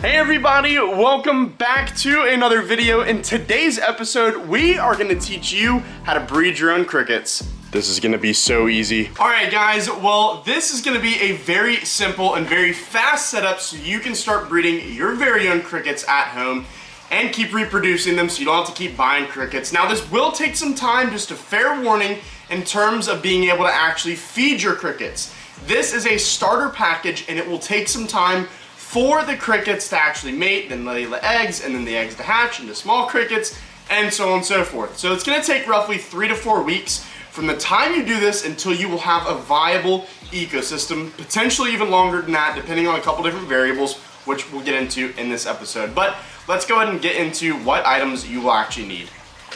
Hey everybody, welcome back to another video. In today's episode, we are gonna teach you how to breed your own crickets. This is gonna be so easy. All right guys, well, this is gonna be a very simple and very fast setup so you can start breeding your very own crickets at home and keep reproducing them so you don't have to keep buying crickets. Now this will take some time, just a fair warning in terms of being able to actually feed your crickets. This is a starter package and it will take some time for the crickets to actually mate, then lay the eggs, and then the eggs to hatch into small crickets, and so on and so forth. So it's gonna take roughly 3 to 4 weeks from the time you do this until you will have a viable ecosystem, potentially even longer than that, depending on a couple different variables, which we'll get into in this episode. But let's go ahead and get into what items you will actually need.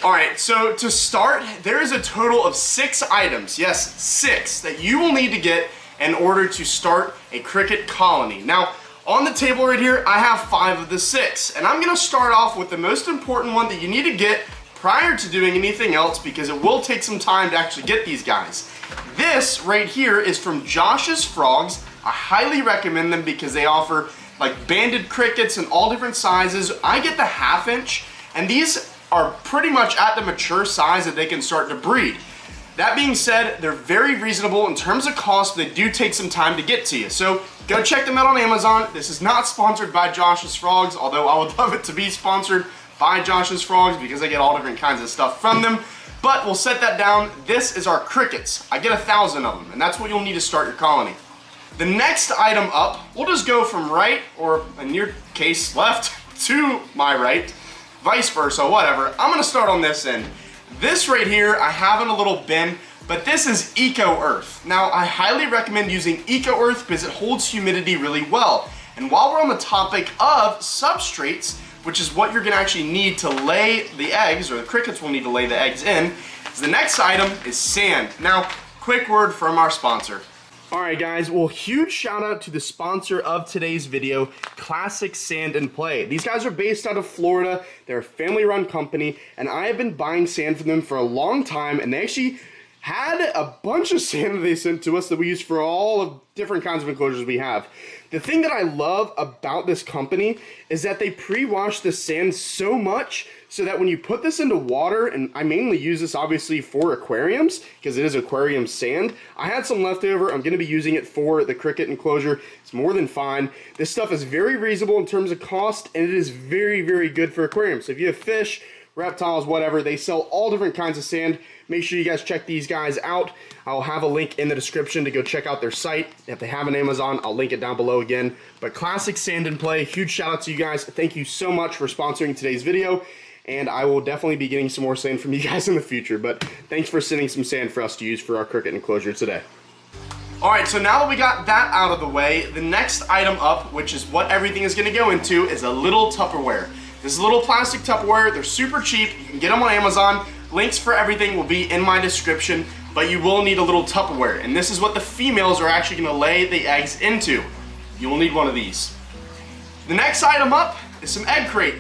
All right, so to start, there is a total of 6 items, yes, 6, that you will need to get in order to start a cricket colony. Now, on the table right here, I have 5 of the 6, and I'm gonna start off with the most important one that you need to get prior to doing anything else because it will take some time to actually get these guys. This right here is from Josh's Frogs. I highly recommend them because they offer like banded crickets in all different sizes. I get the 1/2 inch, and these are pretty much at the mature size that they can start to breed. That being said, they're very reasonable in terms of cost, but they do take some time to get to you. So go check them out on Amazon. This is not sponsored by Josh's Frogs, although I would love it to be sponsored by Josh's Frogs because I get all different kinds of stuff from them. But we'll set that down. This is our crickets. I get 1,000 of them, and that's what you'll need to start your colony. The next item up, we'll just go from right, or in your case, left, to my right, vice versa, whatever. I'm gonna start on this end. This right here, I have in a little bin, but this is Eco Earth. Now, I highly recommend using Eco Earth because it holds humidity really well. And while we're on the topic of substrates, which is what you're gonna actually need to lay the eggs, or the crickets will need to lay the eggs in, the next item is sand. Now, quick word from our sponsor. All right guys, well, huge shout out to the sponsor of today's video, Classic Sand and Play. These guys are based out of Florida. They're a family run company, and I have been buying sand from them for a long time, and they actually had a bunch of sand that they sent to us that we use for all of different kinds of enclosures we have. The thing that I love about this company is that they pre-wash the sand so much so that when you put this into water, and I mainly use this obviously for aquariums because it is aquarium sand. I had some left over. I'm gonna be using it for the cricket enclosure. It's more than fine. This stuff is very reasonable in terms of cost, and it is very, very good for aquariums. So if you have fish, reptiles, whatever, they sell all different kinds of sand. Make sure you guys check these guys out. I'll have a link in the description to go check out their site. If they have an Amazon, I'll link it down below again. But Classic Sand and Play, huge shout out to you guys. Thank you so much for sponsoring today's video. And I will definitely be getting some more sand from you guys in the future. But thanks for sending some sand for us to use for our cricket enclosure today. All right, so now that we got that out of the way, the next item up, which is what everything is gonna go into, is a little Tupperware. This is a little plastic Tupperware. They're super cheap. You can get them on Amazon. Links for everything will be in my description, but you will need a little Tupperware. And this is what the females are actually gonna lay the eggs into. You will need one of these. The next item up is some egg crate.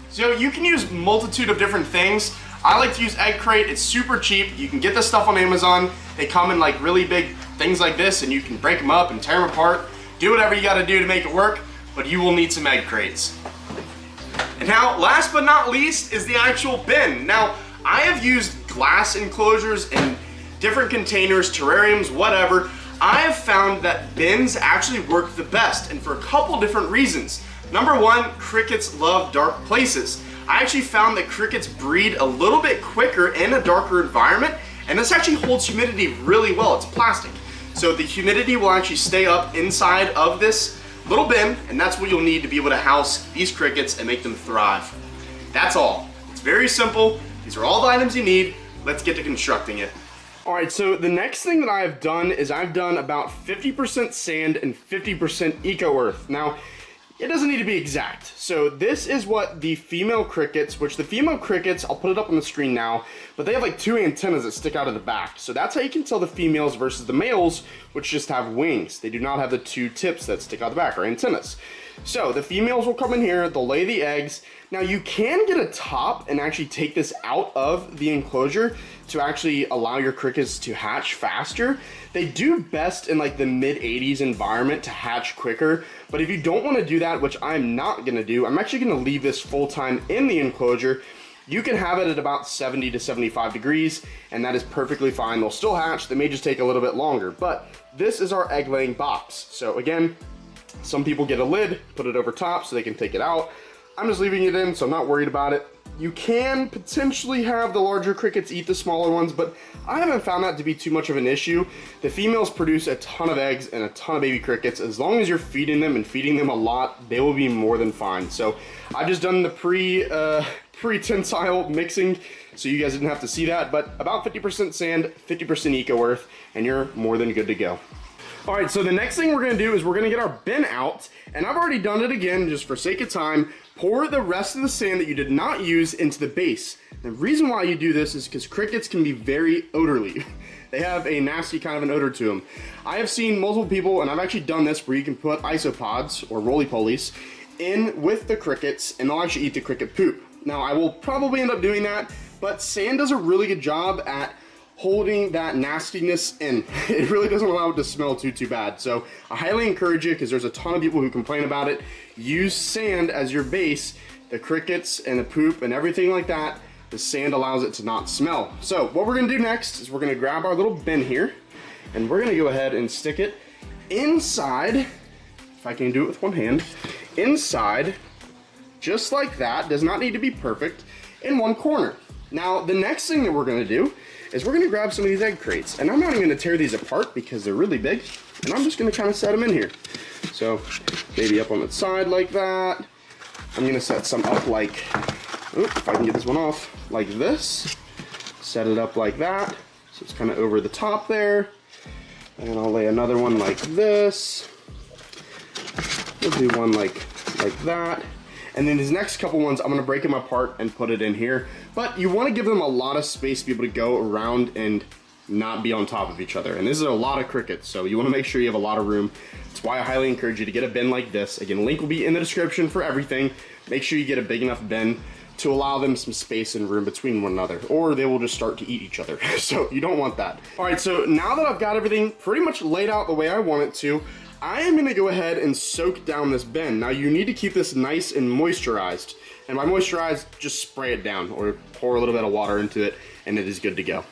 So you can use a multitude of different things. I like to use egg crate. It's super cheap. You can get this stuff on Amazon. They come in like really big things like this, and you can break them up and tear them apart. Do whatever you gotta do to make it work, but you will need some egg crates. And now, last but not least, is the actual bin. Now, I have used glass enclosures in different containers, terrariums, whatever. I have found that bins actually work the best, and for a couple different reasons. Number one, crickets love dark places. I actually found that crickets breed a little bit quicker in a darker environment, and this actually holds humidity really well. It's plastic. So the humidity will actually stay up inside of this little bin, and that's what you'll need to be able to house these crickets and make them thrive. That's all. It's very simple. These are all the items you need. Let's get to constructing it. All right, so the next thing that I have done is I've done about 50% sand and 50% Eco Earth. Now, it doesn't need to be exact. So this is what the female crickets, which the female crickets, I'll put it up on the screen now, but they have like 2 antennas that stick out of the back. So that's how you can tell the females versus the males, which just have wings. They do not have the 2 tips that stick out the back, or antennas. So the females will come in here, they'll lay the eggs. Now you can get a top and actually take this out of the enclosure to actually allow your crickets to hatch faster. They do best in like the mid 80s environment to hatch quicker. But if you don't want to do that, which I'm not gonna do, I'm actually gonna leave this full time in the enclosure. You can have it at about 70 to 75 degrees, and that is perfectly fine. They'll still hatch, they may just take a little bit longer, but this is our egg laying box. So again, some people get a lid, put it over top so they can take it out. I'm just leaving it in, so I'm not worried about it. You can potentially have the larger crickets eat the smaller ones, but I haven't found that to be too much of an issue. The females produce a ton of eggs and a ton of baby crickets. As long as you're feeding them and feeding them a lot, they will be more than fine. So I've just done the pre-tensile mixing, so you guys didn't have to see that, but about 50% sand, 50% eco earth, and you're more than good to go. All right, so the next thing we're gonna do is we're gonna get our bin out, and I've already done it again, just for sake of time. Pour the rest of the sand that you did not use into the base. The reason why you do this is because crickets can be very odorly. They have a nasty kind of an odor to them. I have seen multiple people, and I've actually done this, where you can put isopods or roly-polies in with the crickets, and they'll actually eat the cricket poop. Now, I will probably end up doing that, but sand does a really good job at holding that nastiness in. It really doesn't allow it to smell too bad. So I highly encourage you, because there's a ton of people who complain about it. Use sand as your base. The crickets and the poop and everything like that, the sand allows it to not smell. So what we're gonna do next is we're gonna grab our little bin here, and we're gonna go ahead and stick it inside, if I can do it with one hand, inside, just like that. Does not need to be perfect, in one corner. Now, the next thing that we're gonna do is we're gonna grab some of these egg crates, and I'm not even gonna tear these apart because they're really big, and I'm just gonna kind of set them in here. So maybe up on the side like that. I'm gonna set some up like, if I can get this one off, like this. Set it up like that, so it's kind of over the top there. And then I'll lay another one like this. We'll do one like that. And then these next couple ones, I'm gonna break them apart and put it in here. But you wanna give them a lot of space to be able to go around and not be on top of each other. And this is a lot of crickets, so you wanna make sure you have a lot of room. That's why I highly encourage you to get a bin like this. Again, link will be in the description for everything. Make sure you get a big enough bin to allow them some space and room between one another, or they will just start to eat each other. So you don't want that. All right, so now that I've got everything pretty much laid out the way I want it to, I am gonna go ahead and soak down this bin. Now you need to keep this nice and moisturized. And by moisturized, just spray it down or pour a little bit of water into it, and it is good to go.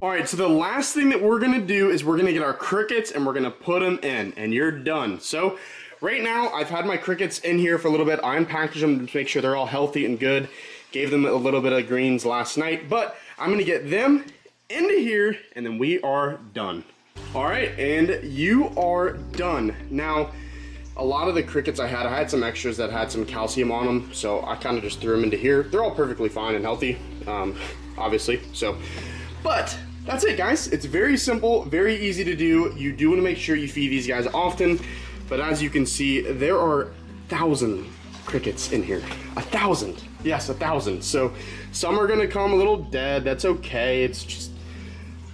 All right, so the last thing that we're gonna do is we're gonna get our crickets and we're gonna put them in, and you're done. So right now, I've had my crickets in here for a little bit. I unpackaged them to make sure they're all healthy and good. Gave them a little bit of greens last night, but I'm gonna get them into here, and then we are done. All right, and you are done. Now, a lot of the crickets I had some extras that had some calcium on them, so I kind of just threw them into here. They're all perfectly fine and healthy, obviously, so. But that's it, guys. It's very simple, very easy to do. You do want to make sure you feed these guys often, but as you can see, there are 1,000 crickets in here. 1,000, yes, 1,000. So some are gonna come a little dead, that's okay. It's just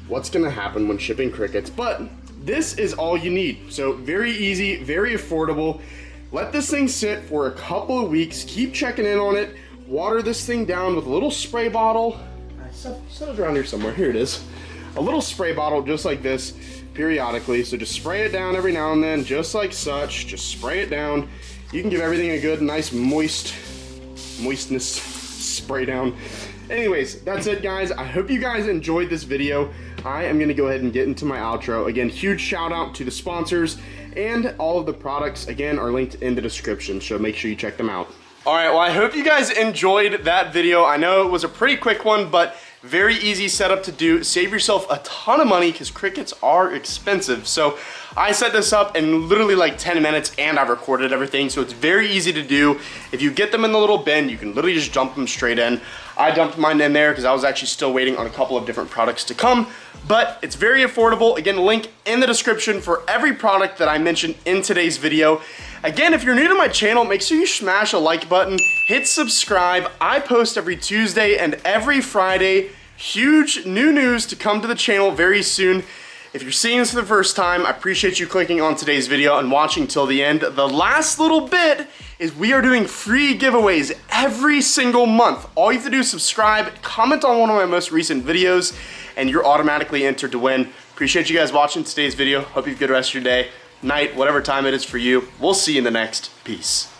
what's gonna happen when shipping crickets, but this is all you need. So very easy, very affordable. Let this thing sit for a couple of weeks, keep checking in on it, water this thing down with a little spray bottle. I set it around here somewhere, here it is. A little spray bottle just like this periodically. So just spray it down every now and then, just like such, just spray it down. You can give everything a good, nice moistness spray down. Anyways, that's it, guys. I hope you guys enjoyed this video. I am gonna go ahead and get into my outro. Again, huge shout out to the sponsors, and all of the products, again, are linked in the description, so make sure you check them out. All right, well, I hope you guys enjoyed that video. I know it was a pretty quick one, but very easy setup to do. Save yourself a ton of money because crickets are expensive. So I set this up in literally like 10 minutes and I've recorded everything. So it's very easy to do. If you get them in the little bin, you can literally just dump them straight in. I dumped mine in there because I was actually still waiting on a couple of different products to come, but it's very affordable. Again, link in the description for every product that I mentioned in today's video. Again, if you're new to my channel, make sure you smash a like button, hit subscribe. I post every Tuesday and every Friday. Huge new news to come to the channel very soon. If you're seeing this for the first time, I appreciate you clicking on today's video and watching till the end. The last little bit is we are doing free giveaways every single month. All you have to do is subscribe, comment on one of my most recent videos, and you're automatically entered to win. Appreciate you guys watching today's video. Hope you have a good rest of your day, night, whatever time it is for you. We'll see you in the next. Peace.